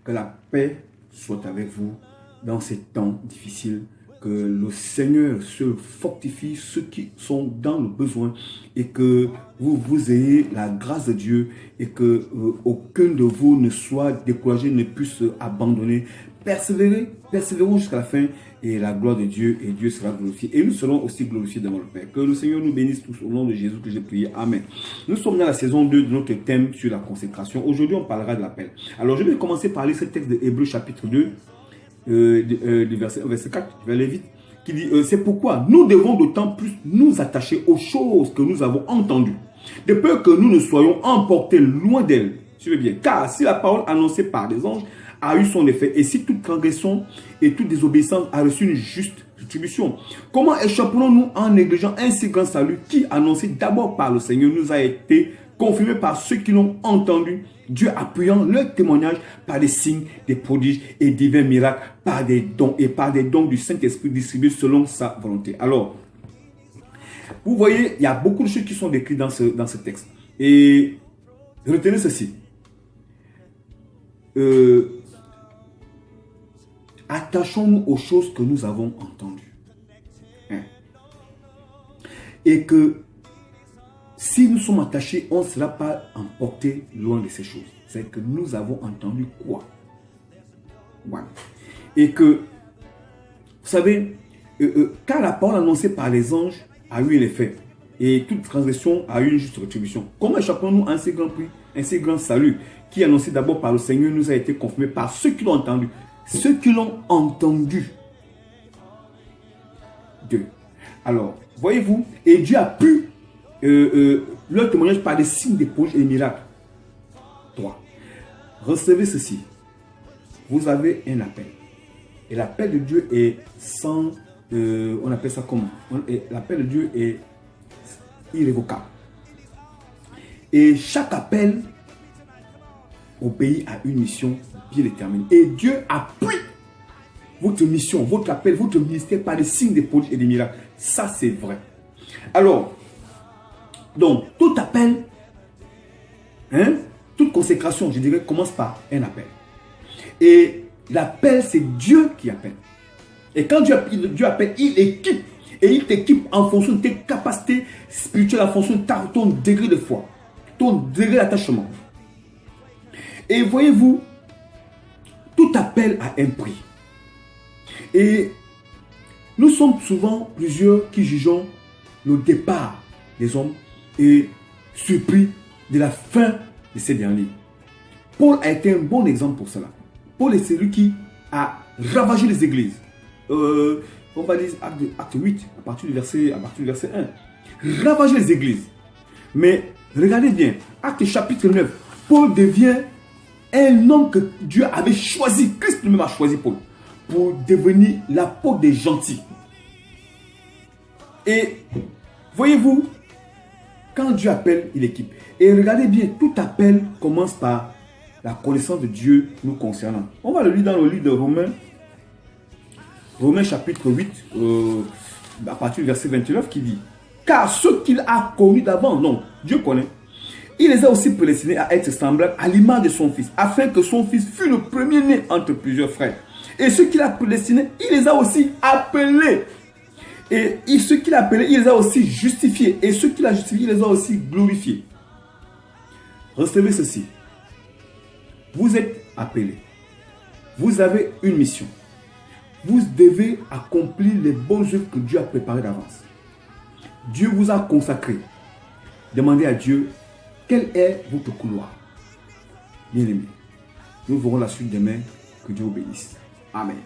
Que la paix soit avec vous dans ces temps difficiles. Que le Seigneur se fortifie ceux qui sont dans le besoin et que vous ayez la grâce de Dieu et que aucun de vous ne soit découragé, ne puisse abandonner. Persévérons jusqu'à la fin et la gloire de Dieu et Dieu sera glorifié. Et nous serons aussi glorifiés devant le Père. Que le Seigneur nous bénisse tous au nom de Jésus que j'ai prié. Amen. Nous sommes dans la saison 2 de notre thème sur la consécration. Aujourd'hui, on parlera de l'appel. Alors, je vais commencer par lire ce texte de Hébreux chapitre 2. Du verset 4, je vais aller vite, qui dit c'est pourquoi nous devons d'autant plus nous attacher aux choses que nous avons entendues, de peur que nous ne soyons emportés loin d'elles. Suivez bien, car si la parole annoncée par des anges a eu son effet, et si toute transgression et toute désobéissance a reçu une juste rétribution, comment échapperons-nous en négligeant un si grand salut qui, annoncé d'abord par le Seigneur, nous a été confirmé par ceux qui l'ont entendu, Dieu appuyant leur témoignage par des signes, des prodiges et divers miracles, par des dons et par des dons du Saint-Esprit distribués selon sa volonté. Alors, vous voyez, il y a beaucoup de choses qui sont décrites dans ce texte. Et retenez ceci. Attachons-nous aux choses que nous avons entendues. Et que si nous sommes attachés, on ne sera pas emporté loin de ces choses. C'est que nous avons entendu quoi? Voilà. Et que, vous savez, car la parole annoncée par les anges a eu l'effet, et toute transgression a eu une juste rétribution. Comment échappons-nous à un si grand prix, un si grand salut, qui annoncé d'abord par le Seigneur, nous a été confirmé par ceux qui l'ont entendu? Ceux qui l'ont entendu. 2. Alors, voyez-vous, et Dieu a pu leur témoignage par des signes, des prodiges et des miracles. 3. Recevez ceci. Vous avez un appel. Et l'appel de Dieu est sans... on appelle ça comment? L'appel de Dieu est irrévocable. Et chaque appel obéit à une mission bien déterminée. Et Dieu appuie votre mission, votre appel, votre ministère par des signes, des prodiges et des miracles. Ça, c'est vrai. Alors, donc, tout appel, toute consécration, je dirais, commence par un appel. Et l'appel, c'est Dieu qui appelle. Et quand Dieu appelle, il équipe. Et il t'équipe en fonction de tes capacités spirituelles, en fonction de ton degré de foi, ton degré d'attachement. Et voyez-vous, tout appel a un prix. Et nous sommes souvent plusieurs qui jugeons le départ des hommes et surpris de la fin de ces derniers. Paul a été un bon exemple pour cela. Paul est celui qui a ravagé les églises. On va dire acte 8, à partir du verset 1. Ravager les églises. Mais regardez bien, acte chapitre 9, Paul devient un homme que Dieu avait choisi, Christ lui-même a choisi Paul, pour devenir l'apôtre des gentils. Et voyez-vous, quand Dieu appelle, il équipe. Et regardez bien, tout appel commence par la connaissance de Dieu nous concernant. On va le lire dans le livre de Romains chapitre 8, à partir du verset 29, qui dit: car ceux qu'il a connus d'avant, non, Dieu connaît, il les a aussi prédestinés à être semblables à l'image de son Fils, afin que son Fils fût le premier-né entre plusieurs frères. Et ceux qu'il a prédestinés, il les a aussi appelés. Et ceux qu'il a appelés, il les a aussi justifiés. Et ceux qu'il a justifiés, il les a aussi glorifiés. Recevez ceci. Vous êtes appelés. Vous avez une mission. Vous devez accomplir les bonnes œuvres que Dieu a préparées d'avance. Dieu vous a consacré. Demandez à Dieu quel est votre couloir. Bien aimé, nous verrons la suite demain. Que Dieu vous bénisse. Amen.